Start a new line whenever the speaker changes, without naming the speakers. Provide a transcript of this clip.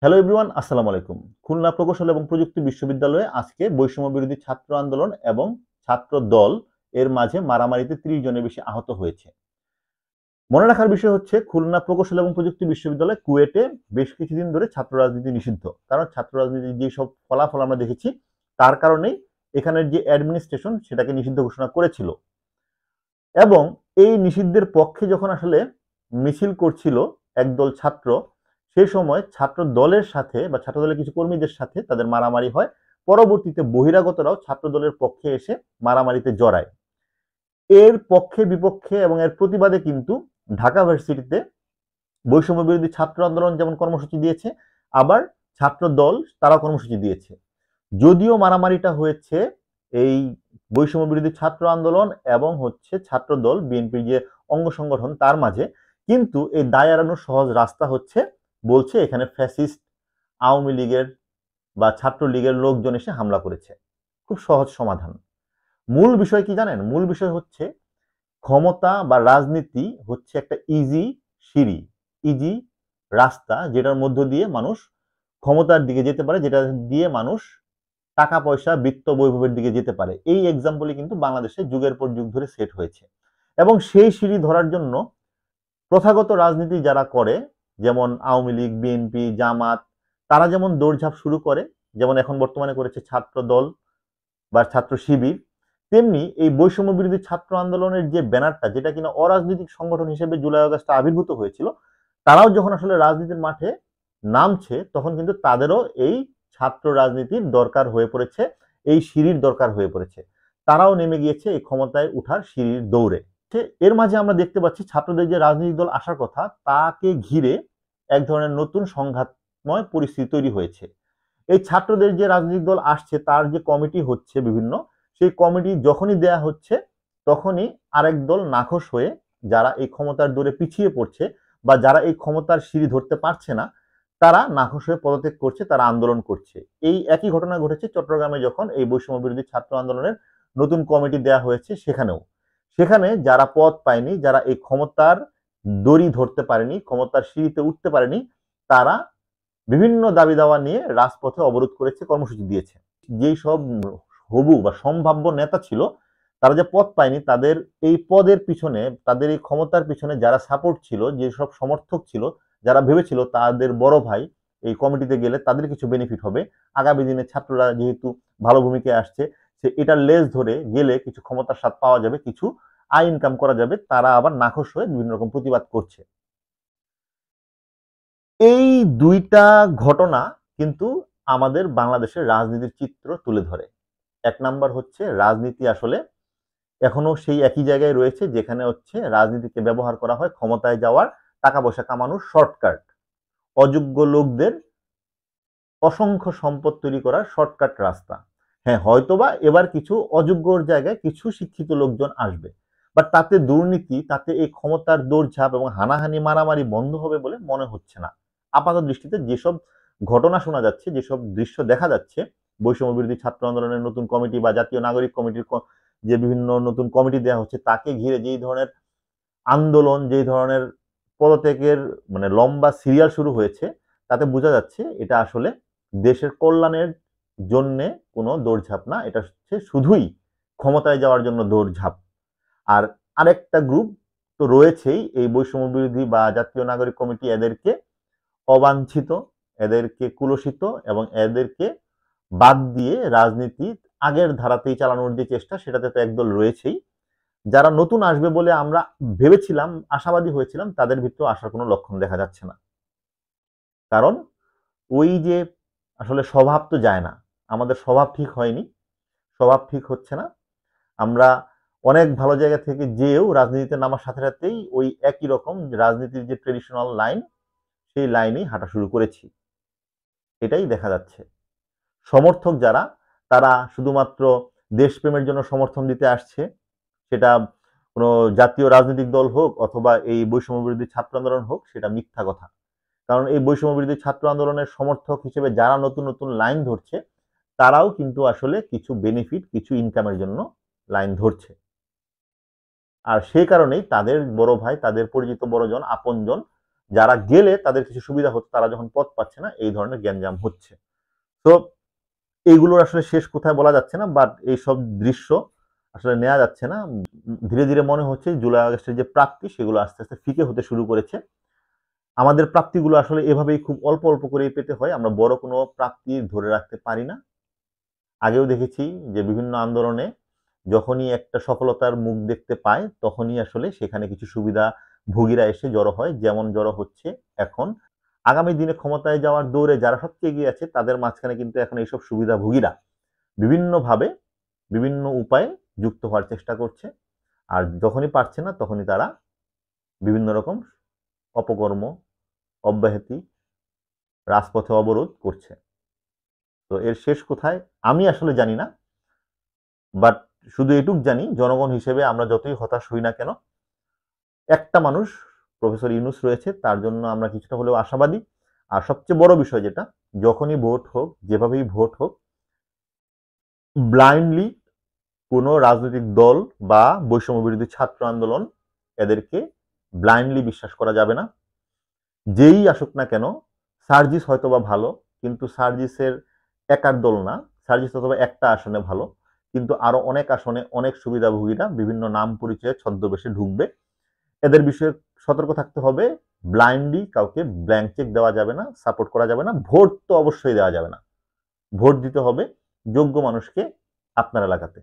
Hello everyone, আসসালামু আলাইকুম। খুলনা প্রকৌশল এবং প্রযুক্তি বিশ্ববিদ্যালয়ে আজকে বৈষম্য বিরোধী ছাত্র আন্দোলন এবং ছাত্র দল এর মাঝে মারামারিতে ৩০ জনের বেশি আহত হয়েছে। মনে রাখার বিষয় হচ্ছে খুলনা প্রকৌশল এবং প্রযুক্তি বিশ্ববিদ্যালয় কুয়েটে বেশ কিছুদিন ধরে ছাত্র রাজনীতি নিষিদ্ধ। কারণ ছাত্র রাজনীতির যেসব ফলাফল আমরা দেখেছি তার কারণেই এখানের যে অ্যাডমিনিস্ট্রেশন সেটাকে নিষিদ্ধ ঘোষণা করেছিল। এবং এই নিষিদ্ধের পক্ষে যখন আসলে মিছিল করছিল একদল ছাত্র, সেই সময় ছাত্র দলের সাথে বা ছাত্র দলের কিছু কর্মীদের সাথে তাদের মারামারি হয়। পরবর্তীতে বহিরাগতরাও ছাত্র দলের পক্ষে এসে মারামারিতে জড়ায়। এর পক্ষে বিপক্ষে এবং এর প্রতিবাদে কিন্তু ঢাকা ভার্সিটিতে বৈষম্য বিরোধী ছাত্র আন্দোলন যেমন কর্মসূচি দিয়েছে, আবার ছাত্র দল তারা কর্মসূচি দিয়েছে। যদিও মারামারিটা হয়েছে এই বৈষম্য বিরোধী ছাত্র আন্দোলন এবং হচ্ছে ছাত্র দল বিএনপির যে অঙ্গ সংগঠন তার মাঝে, কিন্তু এই দায় এড়ানোর সহজ রাস্তা হচ্ছে বলছে এখানে ফ্যাসিস্ট আওয়ামী লীগের বা ছাত্র লীগের লোকজন এসে হামলা করেছে। খুব সহজ সমাধান। মূল বিষয় কি জানেন? মূল বিষয় হচ্ছে ক্ষমতা বা রাজনীতি হচ্ছে একটা ইজি সিঁড়ি, ইজি রাস্তা যেটার মধ্য দিয়ে মানুষ ক্ষমতার দিকে যেতে পারে, যেটা দিয়ে মানুষ টাকা পয়সা বিত্ত বৈভবের দিকে যেতে পারে। এই এক্সাম্পলই কিন্তু বাংলাদেশে যুগের পর যুগ ধরে সেট হয়েছে। এবং সেই সিঁড়ি ধরার জন্য প্রথাগত রাজনীতি যারা করে, যেমন আওয়ামী লীগ, বিএনপি, জামাত, তারা যেমন দৌড়ঝাঁপ শুরু করে, যেমন এখন বর্তমানে করেছে ছাত্র দল বা ছাত্র শিবির, তেমনি এই বৈষম্য বিরোধী ছাত্র আন্দোলনের যে ব্যানারটা, যেটা কিনা অরাজনৈতিক সংগঠন হিসেবে জুলাই আগস্টে আবির্ভূত হয়েছিল, তারাও যখন আসলে রাজনীতির মাঠে নামছে তখন কিন্তু তাদেরও এই ছাত্র রাজনীতির দরকার হয়ে পড়েছে, এই সিঁড়ির দরকার হয়ে পড়েছে। তারাও নেমে গিয়েছে এই ক্ষমতায় উঠার সিঁড়ির দৌড়ে। এর মাঝে আমরা দেখতে পাচ্ছি ছাত্রদের যে রাজনৈতিক দল আসার কথা তাকে ঘিরে এক ধরনের নতুন সংঘাতময় পরিস্থিতি তৈরি হয়েছে। এই ছাত্রদের যে রাজনৈতিক দল আসছে তার যে কমিটি হচ্ছে বিভিন্ন, সেই কমিটি যখনই দেয়া হচ্ছে তখনই আরেক দল নাখোশ হয়ে, যারা এই ক্ষমতার দৌড়ে পিছিয়ে পড়ছে বা যারা এই ক্ষমতার সিঁড়ি ধরতে পারছে না, তারা নাখোশ হয়ে পদত্যাগ করছে, তারা আন্দোলন করছে। এই একই ঘটনা ঘটেছে চট্টগ্রামে যখন এই বৈষম্য বিরোধী ছাত্র আন্দোলনের নতুন কমিটি দেয়া হয়েছে সেখানেও। সেখানে যারা পদ পায়নি, যারা এই ক্ষমতার দড়ি ধরতে পারেনি, ক্ষমতার সিঁড়িতে উঠতে পারেনি, তারা বিভিন্ন দাবি দাওয়া নিয়ে রাজপথে অবরোধ করেছে, কর্মসূচি দিয়েছে। যেই সব হবু বা সম্ভাব্য নেতা ছিল তারা যে পদ পায়নি, তাদের এই পদের পিছনে, তাদের এই ক্ষমতার পিছনে যারা সাপোর্ট ছিল, যেসব সমর্থক ছিল, যারা ভেবেছিল তাদের বড় ভাই এই কমিটিতে গেলে তাদের কিছু বেনিফিট হবে, আগামী দিনে ছাত্ররা যেহেতু ভালো ভূমিকায় আসছে, সে এটার লেজ ধরে গেলে কিছু ক্ষমতার স্বাদ পাওয়া যাবে, কিছু আয় ইনকাম করা যাবে, তারা আবার নাখোশ হয়ে বিভিন্ন রকম প্রতিবাদ করছে। এই দুইটা ঘটনা কিন্তু আমাদের বাংলাদেশের রাজনীতির চিত্র তুলে ধরে। এক নাম্বার হচ্ছে রাজনীতি আসলে এখনো সেই একই জায়গায় রয়েছে যেখানে হচ্ছে রাজনীতিকে ব্যবহার করা হয় ক্ষমতায় যাওয়ার, টাকা পয়সা কামানোর শর্টকাট, অযোগ্য লোকদের অসংখ্য সম্পদ তৈরি করার শর্টকাট রাস্তা। হ্যাঁ, হয়তোবা এবার কিছু অযোগ্যর জায়গায় কিছু শিক্ষিত লোকজন আসবে, বাট তাতে দুর্নীতি, তাতে এই ক্ষমতার দৌড়ঝাঁপ এবং হানাহানি মারামারি বন্ধ হবে বলে মনে হচ্ছে না। আপাত দৃষ্টিতে যেসব ঘটনা শোনা যাচ্ছে, যেসব দৃশ্য দেখা যাচ্ছে, বৈষম্য বিরোধী ছাত্র আন্দোলনের নতুন কমিটি বা জাতীয় নাগরিক কমিটির যে বিভিন্ন নতুন কমিটি দেওয়া হচ্ছে তাকে ঘিরে যেই ধরনের আন্দোলন, যেই ধরনের পদত্যাগের মানে লম্বা সিরিয়াল শুরু হয়েছে, তাতে বোঝা যাচ্ছে এটা আসলে দেশের কল্যাণের জন্য কোনো দৌড়ঝাঁপ না, এটা হচ্ছে শুধুই ক্ষমতায় যাওয়ার জন্য দৌড়ঝাঁপ। আর আরেকটা গ্রুপ তো রয়েছেই এই বৈষম্য বিরোধী বা জাতীয় নাগরিক কমিটি, এদেরকে অবাঞ্ছিত, এদেরকে কুলসিত এবং এদেরকে বাদ দিয়ে রাজনীতি আগের ধারাতেই চালানোর যে চেষ্টা, সেটাতে তো একদল রয়েছেই। যারা নতুন আসবে বলে আমরা ভেবেছিলাম, আশাবাদী হয়েছিলাম, তাদের ভিতরেও আসার কোনো লক্ষণ দেখা যাচ্ছে না। কারণ ওই যে আসলে স্বভাব তো যায় না, আমাদের স্বভাব ঠিক হয়নি, স্বভাব ঠিক হচ্ছে না। আমরা অনেক ভালো জায়গা থেকে যেও রাজনীতিতে নামার সাথে সাথেই ওই একই রকম রাজনীতির যে ট্রেডিশনাল লাইন, সেই লাইনেই হাঁটা শুরু করেছি। এটাই দেখা যাচ্ছে। সমর্থক যারা, তারা শুধুমাত্র দেশপ্রেমের জন্য সমর্থন দিতে আসছে, সেটা কোনো জাতীয় রাজনৈতিক দল হোক অথবা এই বৈষম্য বিরোধী ছাত্র আন্দোলন হোক, সেটা মিথ্যা কথা। কারণ এই বৈষম্য বিরোধী ছাত্র আন্দোলনের সমর্থক হিসেবে যারা নতুন নতুন লাইন ধরছে, তারাও কিন্তু আসলে কিছু বেনিফিট, কিছু ইনকামের জন্য লাইন ধরছে। আর সেই কারণেই তাদের বড় ভাই, তাদের পরিচিত বড়জন, আপনজন, যারা গেলে তাদের কিছু সুবিধা হতো, তারা যখন পথ পাচ্ছে না, এই ধরনের গ্যাঞ্জাম হচ্ছে। তো এইগুলোর আসলে শেষ কোথায় বলা যাচ্ছে না, বাট এইসব দৃশ্য আসলে নেওয়া যাচ্ছে না। ধীরে ধীরে মনে হচ্ছে জুলাই আগস্টের যে প্রাপ্তি, সেগুলো আস্তে আস্তে ফিকে হতে শুরু করেছে। আমাদের প্রাপ্তিগুলো আসলে এভাবেই খুব অল্প অল্প করেই পেতে হয়, আমরা বড় কোনো প্রাপ্তি ধরে রাখতে পারি না। আগেও দেখেছি যে বিভিন্ন আন্দোলনে যখনই একটা সফলতার মুখ দেখতে পায়, তখনই আসলে সেখানে কিছু সুবিধা ভোগীরা এসে জড়ো হয়, যেমন জড়ো হচ্ছে এখন। আগামী দিনে ক্ষমতায় যাওয়ার দৌড়ে যারা সবচেয়ে এগিয়ে আছে, তাদের মাঝখানে কিন্তু এখন এইসব সুবিধাভোগীরা বিভিন্নভাবে বিভিন্ন উপায়ে যুক্ত হওয়ার চেষ্টা করছে। আর যখনই পারছে না, তখনই তারা বিভিন্ন রকম অপকর্ম, অব্যাহতি, রাজপথে অবরোধ করছে। তো এর শেষ কোথায় আমি আসলে জানি না, বাট শুধু এটুক জানি, জনগণ হিসেবে আমরা যতই হতাশ হই না কেন, একটা মানুষ প্রফেসর ইউনূস রয়েছে, তার জন্য আমরা কিছুটা হলেও আশাবাদী। আর সবচেয়ে বড় বিষয় যেটা, যখনই ভোট হোক, যেভাবেই ভোট হোক, ব্লাইন্ডলি কোনো রাজনৈতিক দল বা বৈষম্য বিরোধী ছাত্র আন্দোলন, এদেরকে ব্লাইন্ডলি বিশ্বাস করা যাবে না। যেই আসুক না কেন, সার্জিস হয়তোবা ভালো, কিন্তু সার্জিসের একার দল না, সার্জিস অথবা একটা আসনে ভালো, কিন্তু আরো অনেক আসনে অনেক সুবিধাভোগীরা বিভিন্ন নাম পরিচয়ে ছদ্মবেশে ঢুকবে। এদের বিষয়ে সতর্ক থাকতে হবে। ব্লাইন্ডলি কাউকে ব্ল্যাঙ্ক চেক দেওয়া যাবে না, সাপোর্ট করা যাবে না। ভোট তো অবশ্যই দেওয়া যাবে না, ভোট দিতে হবে যোগ্য মানুষকে আপনার এলাকাতে।